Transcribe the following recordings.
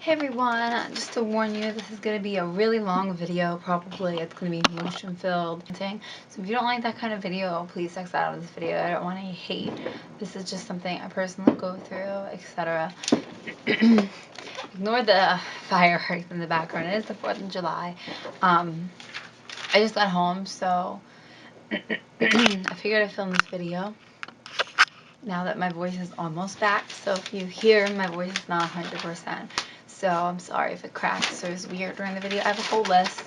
Hey everyone, just to warn you, this is going to be a really long video, probably. It's going to be emotion filled. So if you don't like that kind of video, please exit out of this video. I don't want any hate. This is just something I personally go through, etc. Ignore the fireworks in the background. It is the 4th of July. I just got home, so I figured I'd film this video now that my voice is almost back. So if you hear my voice is not 100%. So I'm sorry if it cracks or is weird during the video. I have a whole list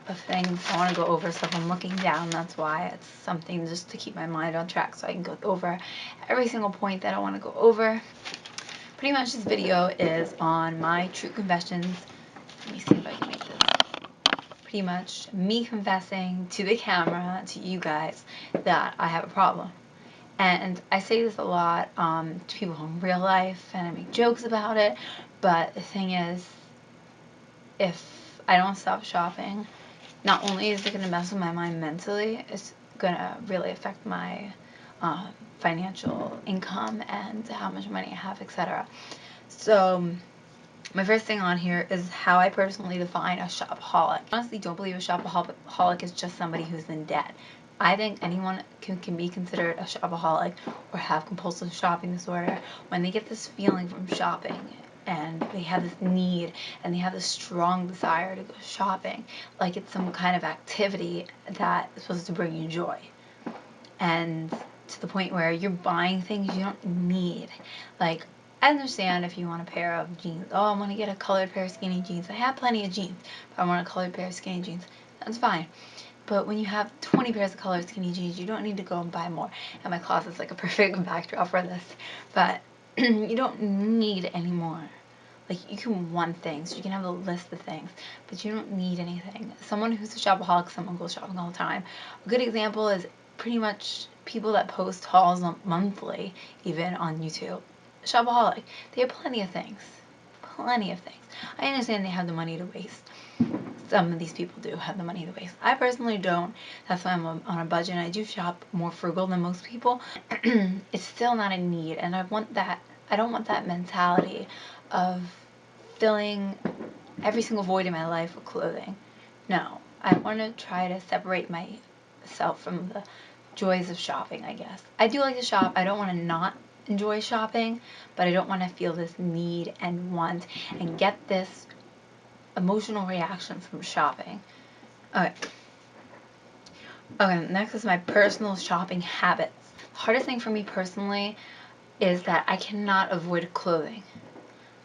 of things I want to go over, so if I'm looking down, that's why. It's something just to keep my mind on track so I can go over every single point that I want to go over. Pretty much this video is on my true confessions. Let me see if I can make this. Pretty much me confessing to the camera, to you guys, that I have a problem. And I say this a lot to people in real life, and I make jokes about it, but the thing is, if I don't stop shopping, not only is it going to mess with my mind mentally, it's going to really affect my financial income and how much money I have, etc. So my first thing on here is how I personally define a shopaholic. I honestly don't believe a shopaholic is just somebody who's in debt. I think anyone can be considered a shopaholic or have compulsive shopping disorder when they get this feeling from shopping and they have this need and they have this strong desire to go shopping, like it's some kind of activity that is supposed to bring you joy. And to the point where you're buying things you don't need. Like, I understand if you want a pair of jeans. Oh, I want to get a colored pair of skinny jeans. I have plenty of jeans, but I want a colored pair of skinny jeans. That's fine. But when you have 20 pairs of colored skinny jeans, you don't need to go and buy more. And my closet's like a perfect backdrop for this. But you don't need any more. Like, you can want things. You can have a list of things. But you don't need anything. Someone who's a shopaholic, someone goes shopping all the time. A good example is pretty much people that post hauls monthly, even on YouTube. Shopaholic. They have plenty of things. Plenty of things. I understand they have the money to waste. Some of these people do have the money to waste. I personally don't. That's why I'm on a budget and I do shop more frugal than most people. It's still not a need, and I don't want that mentality of filling every single void in my life with clothing. No. I want to try to separate myself from the joys of shopping, I guess. I do like to shop. I don't want to not enjoy shopping, but I don't want to feel this need and want and get this emotional reaction from shopping. Okay, next is my personal shopping habits. The hardest thing for me personally is that I cannot avoid clothing.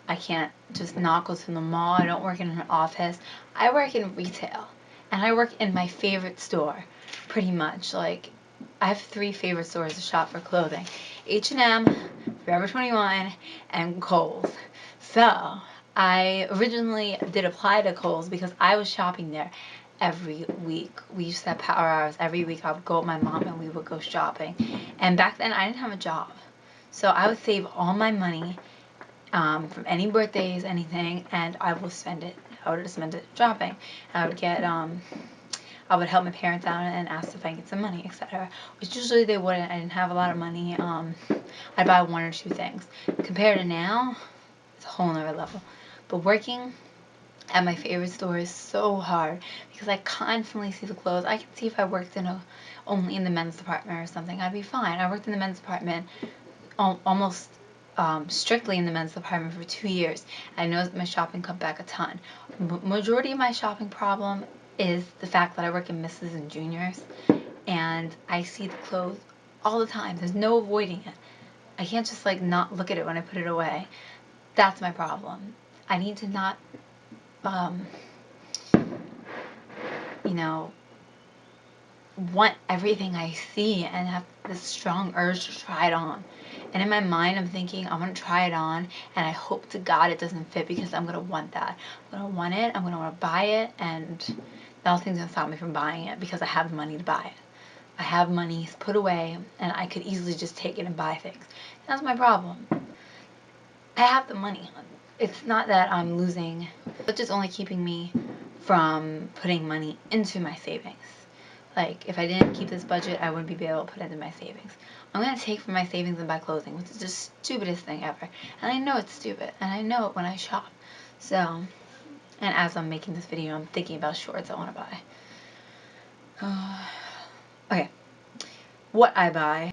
I can't just not go to the mall. I don't work in an office. I work in retail, and I work in my favorite store, pretty much. Like, I have 3 favorite stores to shop for clothing: H&M, Forever 21, and Kohl's. So I originally did apply to Kohl's because I was shopping there every week. We used to have power hours every week. I would go with my mom and we would go shopping. And back then I didn't have a job, so I would save all my money from any birthdays, anything, and I will spend it. I would just spend it shopping. I would get I would help my parents out and ask if I could get some money, etc. Which usually they wouldn't. I didn't have a lot of money. I'd buy 1 or 2 things. Compared to now, it's a whole nother level. But working at my favorite store is so hard because I constantly see the clothes. I can see if I worked only in the men's department or something, I'd be fine. I worked in the men's department almost strictly in the men's department for 2 years. I know that my shopping cut back a ton. Majority of my shopping problem is the fact that I work in Misses and Juniors, and I see the clothes all the time. There's no avoiding it. I can't just like not look at it when I put it away. That's my problem. I need to not, you know, want everything I see and have this strong urge to try it on. And in my mind, I'm thinking, I'm going to try it on, and I hope to God it doesn't fit because I'm going to want that. I'm going to want it, I'm going to want to buy it, and nothing's going to stop me from buying it because I have the money to buy it. I have money put away, and I could easily just take it and buy things. That's my problem. I have the money. It's not that I'm losing. It's just only keeping me from putting money into my savings. Like, if I didn't keep this budget, I wouldn't be able to put it into my savings. I'm going to take from my savings and buy clothing, which is the stupidest thing ever. And I know it's stupid, and I know it when I shop. So, and as I'm making this video, I'm thinking about shorts I want to buy. Okay, what I buy.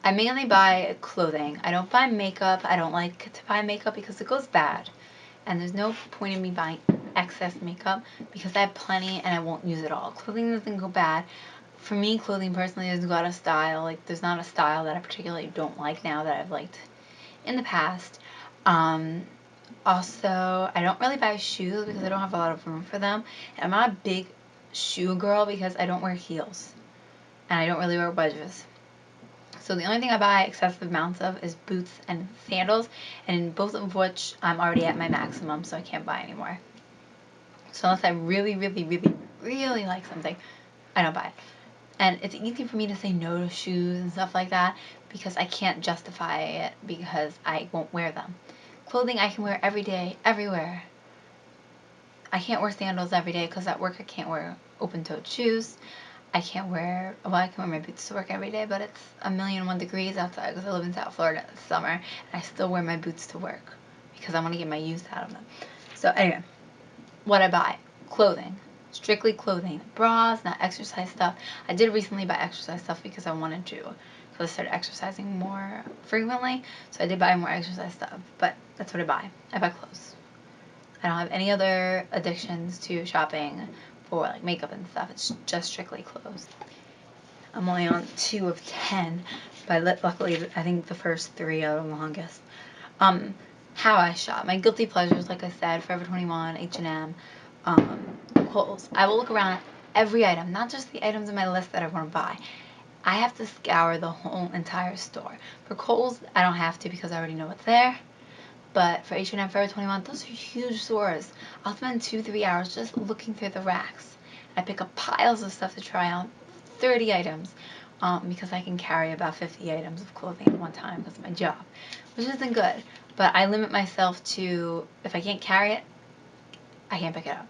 I mainly buy clothing. I don't buy makeup. I don't like to buy makeup because it goes bad. And there's no point in me buying excess makeup because I have plenty and I won't use it all. Clothing doesn't go bad. For me, clothing personally doesn't go out of style. Like, there's not a style that I particularly don't like now that I've liked in the past. Also, I don't really buy shoes because I don't have a lot of room for them. And I'm not a big shoe girl because I don't wear heels. And I don't really wear wedges. So the only thing I buy excessive amounts of is boots and sandals, and both of which I'm already at my maximum, so I can't buy anymore. So unless I really, really, really, really like something, I don't buy it. And it's easy for me to say no to shoes and stuff like that because I can't justify it because I won't wear them. Clothing I can wear every day, everywhere. I can't wear sandals every day because at work I can't wear open-toed shoes. I can wear my boots to work every day, but it's 1,000,001 degrees outside because I live in South Florida in the summer, and I still wear my boots to work because I want to get my use out of them. So anyway, what I buy, clothing, strictly clothing, bras, not exercise stuff. I did recently buy exercise stuff because I wanted to, because I started exercising more frequently, so I did buy more exercise stuff, but that's what I buy. I buy clothes. I don't have any other addictions to shopping for like makeup and stuff. It's just strictly clothes. I'm only on 2 of 10, but luckily I think the first 3 are the longest. How I shop. My guilty pleasures, like I said, Forever 21, H&M, Kohl's. I will look around at every item, not just the items in my list that I want to buy. I have to scour the whole entire store. For Kohl's, I don't have to because I already know what's there. But for H&M, Forever 21, those are huge stores. I'll spend 2-3 hours just looking through the racks. I pick up piles of stuff to try on, 30 items, because I can carry about 50 items of clothing at one time because of my job, which isn't good. But I limit myself to, if I can't carry it, I can't pick it up.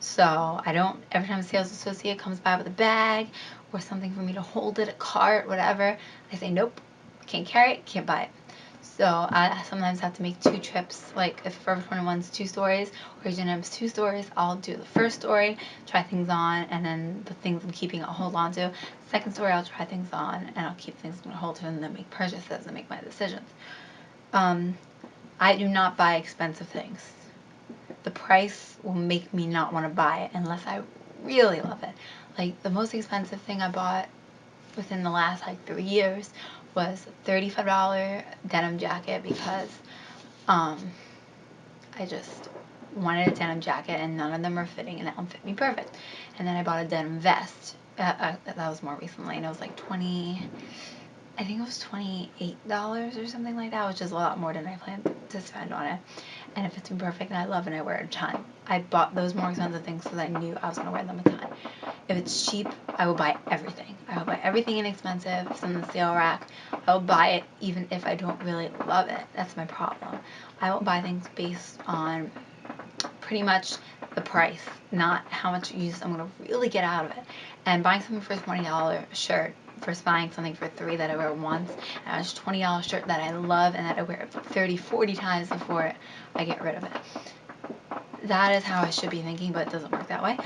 So I don't, every time a sales associate comes by with a bag or something for me to hold it, a cart, whatever, I say, nope, can't carry it, can't buy it. So I sometimes have to make 2 trips, like if Forever 21's 2 stories or H&M's 2 stories, I'll do the first story, try things on, and then the things I'm keeping I'll hold on to. Second story I'll try things on, and I'll keep things I'm going to hold to, and then make purchases and make my decisions. I do not buy expensive things. The price will make me not want to buy it unless I really love it. Like the most expensive thing I bought within the last like 3 years was a $35 denim jacket because I just wanted a denim jacket and none of them are fitting and that one fit me perfect. And then I bought a denim vest. That was more recently, and it was like I think it was $28 or something like that, which is a lot more than I planned to spend on it. And it fits me perfect, and I love it, and I wear it a ton. I bought those more expensive things because I knew I was going to wear them a ton. If it's cheap, I will buy everything. I will buy everything inexpensive. If it's on the sale rack, I will buy it even if I don't really love it. That's my problem. I will buy things based on pretty much the price, not how much use I'm going to really get out of it. And buying something for a $20 shirt versus buying something for $3 that I wear once, and it's a $20 shirt that I love and that I wear 30, 40 times before I get rid of it. That is how I should be thinking, but it doesn't work that way.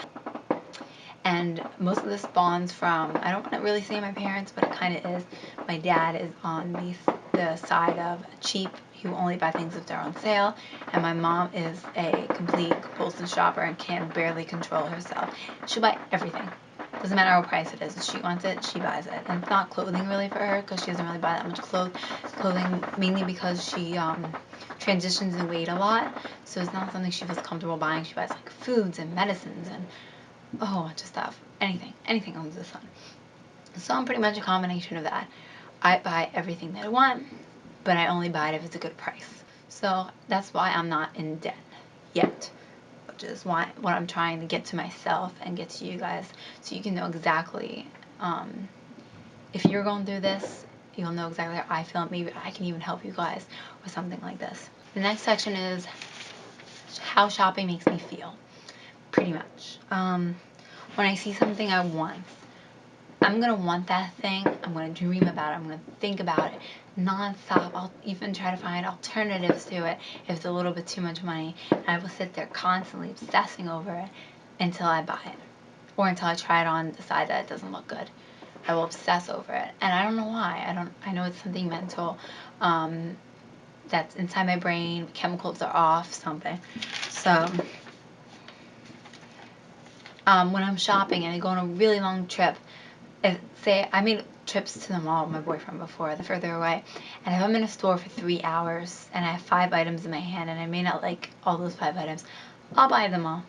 And most of this spawns from, I don't want to really say my parents, but it kind of is. My dad is on the side of cheap. He will only buy things if they're on sale. And my mom is a complete compulsive shopper and can barely control herself. She'll buy everything. Doesn't matter what price it is. If she wants it, she buys it. And it's not clothing really for her because she doesn't really buy that much clothing, mainly because she transitions in weight a lot. So it's not something she feels comfortable buying. She buys like foods and medicines and a whole bunch of stuff. Anything under the sun. So I'm pretty much a combination of that. I buy everything that I want, but I only buy it if it's a good price. So that's why I'm not in debt yet, which is what I'm trying to get to myself and get to you guys so you can know exactly, if you're going through this, you'll know exactly how I feel. Maybe I can even help you guys with something like this. The next section is how shopping makes me feel. Pretty much. When I see something I want, I'm going to want that thing. I'm going to dream about it. I'm going to think about it nonstop. I'll even try to find alternatives to it if it's a little bit too much money. And I will sit there constantly obsessing over it until I buy it. Or until I try it on and decide that it doesn't look good. I will obsess over it. And I don't know why. I know it's something mental. That's inside my brain. Chemicals are off, something. So when I'm shopping and I go on a really long trip, say I made trips to the mall with my boyfriend before, the further away, and if I'm in a store for 3 hours and I have 5 items in my hand and I may not like all those 5 items, I'll buy them all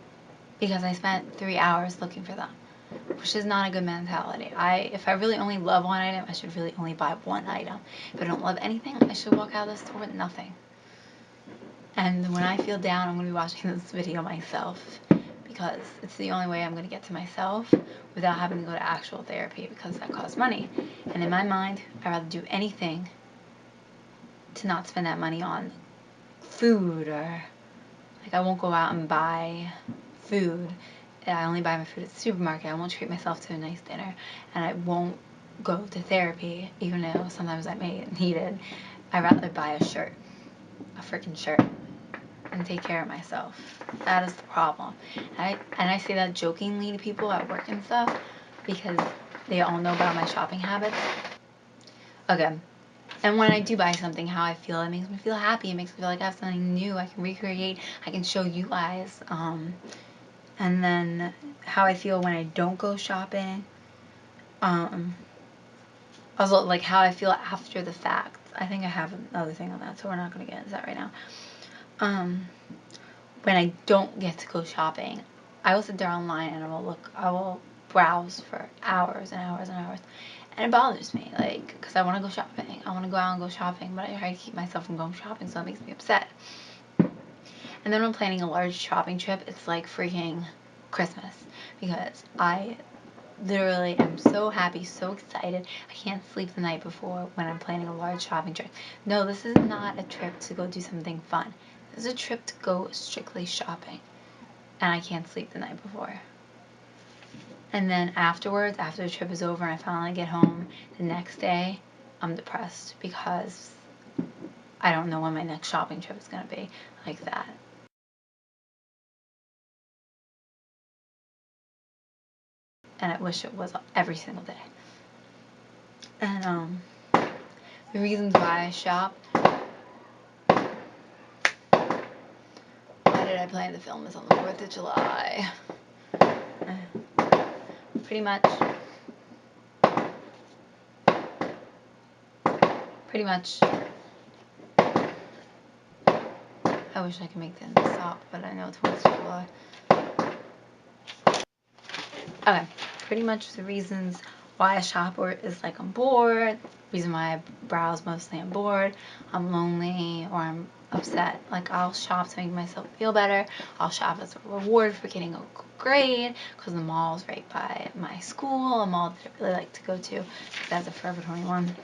because I spent 3 hours looking for them, which is not a good mentality. If I really only love one item, I should really only buy one item. If I don't love anything, I should walk out of the store with nothing. And when I feel down, I'm going to be watching this video myself because it's the only way I'm going to get to myself without having to go to actual therapy because that costs money. And in my mind, I'd rather do anything to not spend that money on food, or like I won't go out and buy food. I only buy my food at the supermarket. I won't treat myself to a nice dinner, and I won't go to therapy even though sometimes I may need it. I'd rather buy a shirt, a freaking shirt, and take care of myself. That is the problem. And I say that jokingly to people at work and stuff because they all know about my shopping habits. Okay. And when I do buy something, how I feel, it makes me feel happy. It makes me feel like I have something new I can recreate. I can show you guys. And then how I feel when I don't go shopping. Also, like how I feel after the fact. I think I have another thing on that, so we're not going to get into that right now. When I don't get to go shopping, I will sit there online and I will browse for hours and hours and hours. And it bothers me, like, because I want to go shopping. I want to go out and go shopping, but I try to keep myself from going shopping, so it makes me upset. And then when I'm planning a large shopping trip, it's like freaking Christmas, because I literally am so happy, so excited. I can't sleep the night before when I'm planning a large shopping trip. No, this is not a trip to go do something fun. This is a trip to go strictly shopping. And I can't sleep the night before. And then afterwards, after the trip is over and I finally get home, the next day, I'm depressed because I don't know when my next shopping trip is going to be like that. And I wish it was every single day. And the reasons why I shop. Why did I plan to film this on the 4th of July? Pretty much. I wish I could make them stop, but I know it's 4th of July. Okay, pretty much the reasons why I shop is like I'm bored, reason why I browse mostly I'm bored, I'm lonely, or I'm upset. Like I'll shop to make myself feel better. I'll shop as a reward for getting a grade because the mall's right by my school, a mall that I really like to go to because that's a Forever 21.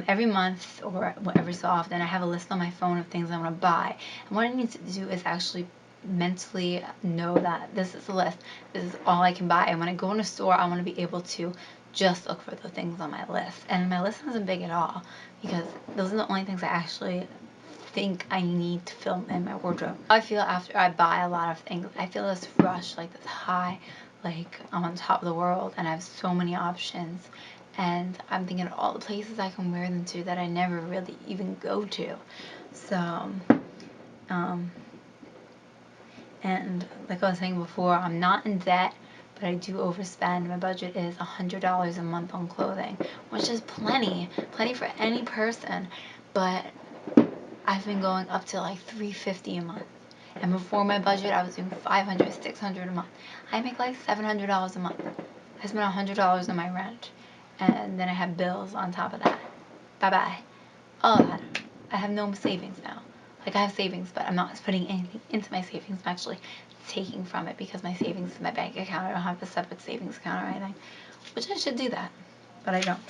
Every month or every so often I have a list on my phone of things I want to buy, and what I need to do is actually mentally know that this is a list, this is all I can buy, and when I go in a store I want to be able to just look for the things on my list. And my list isn't big at all because those are the only things I actually think I need to fill in my wardrobe. I feel after I buy a lot of things, I feel this rush, like this high, like I'm on top of the world and I have so many options, and I'm thinking of all the places I can wear them to that I never really even go to. So and like I was saying before, I'm not in debt, but I do overspend. My budget is $100 a month on clothing, which is plenty for any person, but I've been going up to like $350 a month. And before my budget, I was doing $500, $600 a month. I make like $700 a month. I spent $100 on my rent, and then I have bills on top of that. Bye-bye. All of that. I have no savings now. Like I have savings, but I'm not putting anything into my savings. I'm actually taking from it because my savings is my bank account. I don't have a separate savings account or anything, which I should do that, but I don't.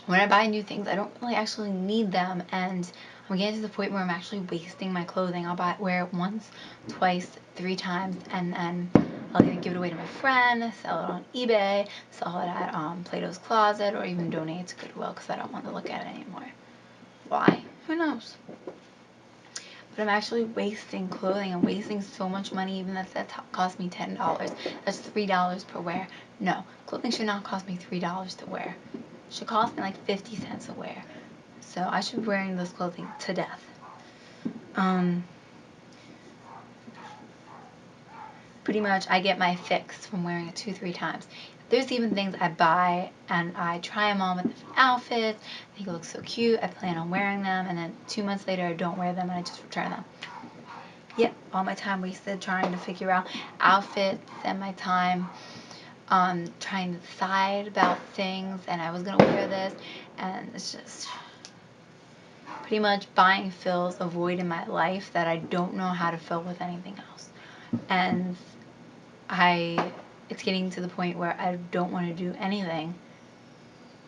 when I buy new things, I don't really actually need them, and I'm getting to the point where I'm actually wasting my clothing. I'll wear it once, twice, 3 times, and then I'll either give it away to my friend, sell it on eBay, sell it at Plato's Closet, or even donate it to Goodwill because I don't want to look at it anymore. Why? Who knows? But I'm actually wasting clothing. I'm wasting so much money, even if that cost me $10. That's $3 per wear. No, clothing should not cost me $3 to wear. It should cost me like 50 cents a wear. So I should be wearing this clothing to death. Pretty much I get my fix from wearing it 2-3 times. There's even things I buy and I try them on with different outfits. I think it looks so cute. I plan on wearing them, and then 2 months later I don't wear them and I just return them. Yep, all my time wasted trying to figure out outfits, and my time trying to decide about things, and I was gonna wear this, and it's just pretty much buying fills a void in my life that I don't know how to fill with anything else. And it's getting to the point where I don't want to do anything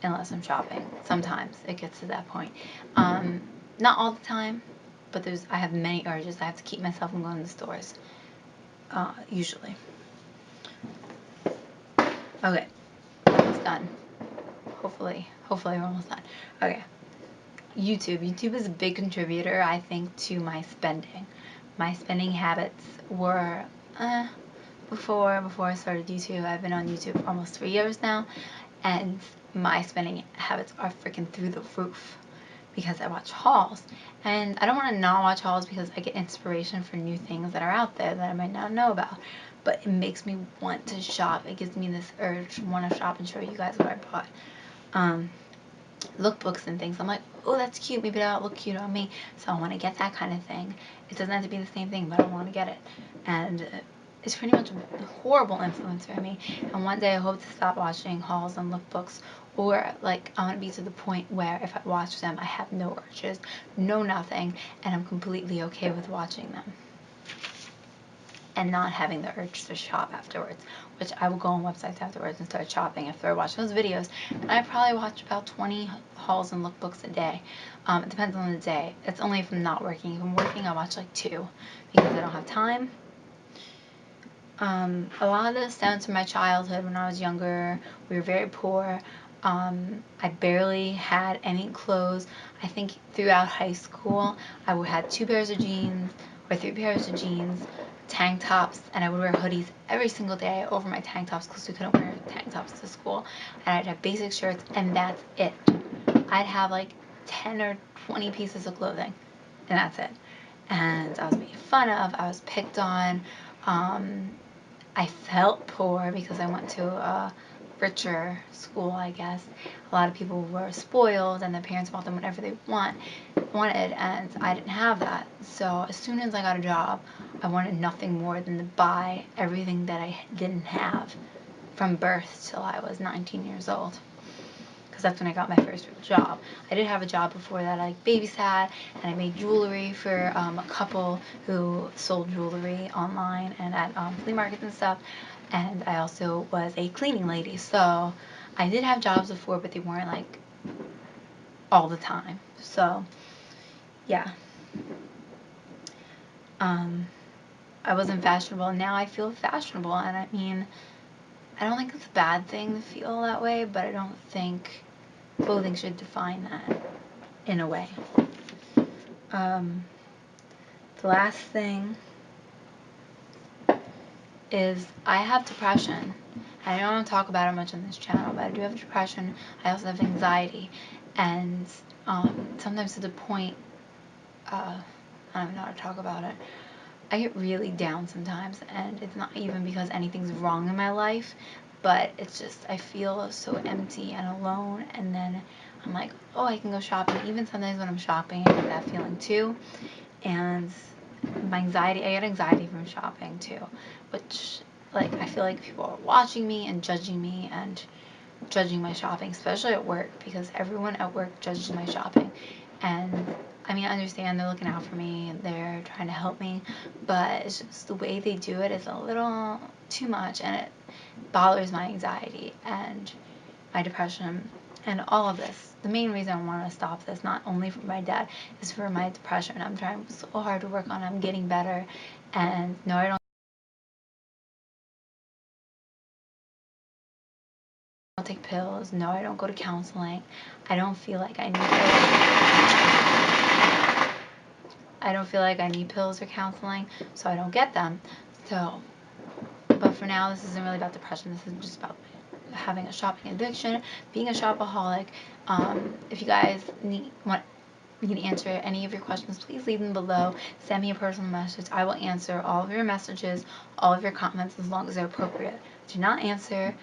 unless I'm shopping. Sometimes it gets to that point. Not all the time, but I have many urges. I have to keep myself from going to stores, usually. Okay, almost done. Hopefully we're almost done. Okay, YouTube is a big contributor, I think, to my spending. My spending habits were, before I started YouTube. I've been on YouTube for almost 3 years now, and my spending habits are freaking through the roof because I watch hauls. And I don't want to not watch hauls because I get inspiration for new things that are out there that I might not know about. But it makes me want to shop. It gives me this urge to want to shop and show you guys what I bought. Lookbooks and things. I'm like, oh, that's cute. Maybe that'll look cute on me. So I want to get that kind of thing. It doesn't have to be the same thing, but I want to get it. And it's pretty much a horrible influence for me. And one day I hope to stop watching hauls and lookbooks, or like I want to be to the point where if I watch them, I have no urges, no nothing, and I'm completely okay with watching them and not having the urge to shop afterwards, which I will go on websites afterwards and start shopping after I watch those videos. And I probably watch about 20 hauls and lookbooks a day. It depends on the day. It's only if I'm not working. If I'm working, I watch like 2 because I don't have time. A lot of this stems from my childhood. When I was younger, we were very poor. I barely had any clothes. I think throughout high school, I had 2 pairs of jeans or 3 pairs of jeans, tank tops, and I would wear hoodies every single day over my tank tops because we couldn't wear tank tops to school. And I'd have basic shirts, and that's it. I'd have like 10 or 20 pieces of clothing, and that's it. And I was made fun of. I was picked on. I felt poor because I went to a richer school, I guess. A lot of people were spoiled and their parents bought them whatever they wanted, and I didn't have that. So as soon as I got a job, I wanted nothing more than to buy everything that I didn't have from birth till I was 19 years old. Because that's when I got my first real job. I did have a job before that. I babysat, and I made jewelry for a couple who sold jewelry online and at flea markets and stuff. And I also was a cleaning lady. So I did have jobs before, but they weren't like all the time. So yeah. I wasn't fashionable. Now I feel fashionable, and I mean, I don't think it's a bad thing to feel that way, but I don't think clothing should define that in a way. The last thing is I have depression. I don't talk about it much on this channel, but I do have depression. I also have anxiety, and sometimes to the point, I don't even know how to talk about it. I get really down sometimes, and it's not even because anything's wrong in my life, but it's just I feel so empty and alone, and then I'm like, oh, I can go shopping. Even sometimes when I'm shopping, I get that feeling too, and I get anxiety from shopping too, which, like, I feel like people are watching me and judging my shopping, especially at work, because everyone at work judges my shopping. And I mean, I understand they're looking out for me and they're trying to help me, but it's just the way they do it is a little too much, and it bothers my anxiety and my depression. And all of this, the main reason I want to stop this, not only for my dad, is for my depression. I'm trying so hard to work on it. I'm getting better. And no, I don't take pills. No, I don't go to counseling. I don't feel like I need pills. I don't feel like I need pills or counseling, so I don't get them. So, but for now, this isn't really about depression. This is just about having a shopping addiction, being a shopaholic. If you guys want me to answer any of your questions, please leave them below. Send me a personal message. I will answer all of your messages, all of your comments, as long as they're appropriate. Do not answer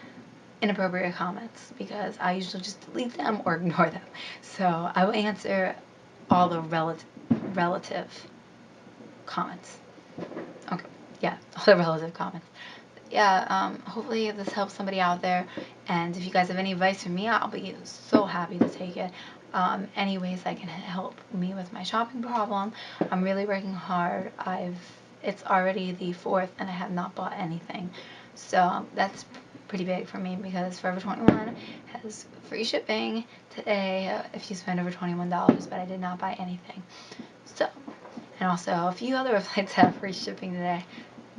inappropriate comments, because I usually just delete them or ignore them. So I will answer all the relative comments. Okay, yeah, all the relative comments. Yeah, hopefully this helps somebody out there. And if you guys have any advice for me, I'll be so happy to take it. Any ways I can help me with my shopping problem. I'm really working hard. It's already the 4th and I have not bought anything. So that's pretty big for me, because Forever 21 has free shipping today if you spend over $21, but I did not buy anything. So, and also a few other websites have free shipping today.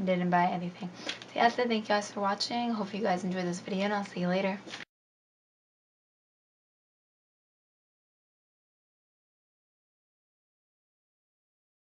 Didn't buy anything. So yeah, that's it. Thank you guys for watching. Hope you guys enjoyed this video, and I'll see you later.